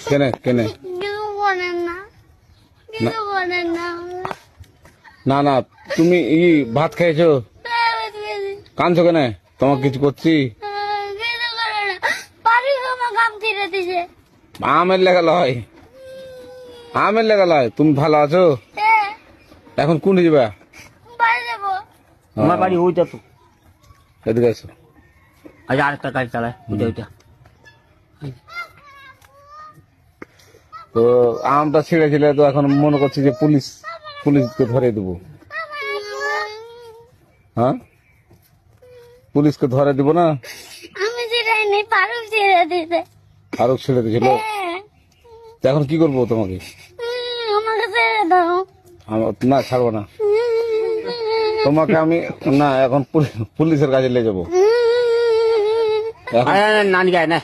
কেনে কেনে কিছু বলেন না, কিছু বলেন না। না না তুমি ভাত খাইছো? কাঁদছো কেন? তোমাকে কিছু করছি? কিছু করে না, বাড়ি আমার কাম ছিঁড়ে দিছে। আমের লেগা লয়, আমের লেগা লয়। তুমি ভালো আছো? এখন কোন যাবা? বাড়ি যাবো। আমার বাড়ি ওইটা তো। এদিকে আসো। আজ আরেকটা গাড়ি চালায় ওইটা ওইটা। তো আমটা ছিঁড়েছিল, তো এখন মনে করছি যে পুলিশকে ধরে দেবো। হ্যাঁ, পুলিশকে ধরে দিব না? আমি ছিঁড়াইনি, ফারুক ছিঁড়ে দিছে। ফারুক ছেড়ে দিয়েছিল। তো এখন কি করবো তোমাকে? আমাকে ছেড়ে দাও। না ছাড়বো না তোমাকে আমি। না এখন পুলিশের কাছে নিয়ে যাবো। এখন নানি গায়ে না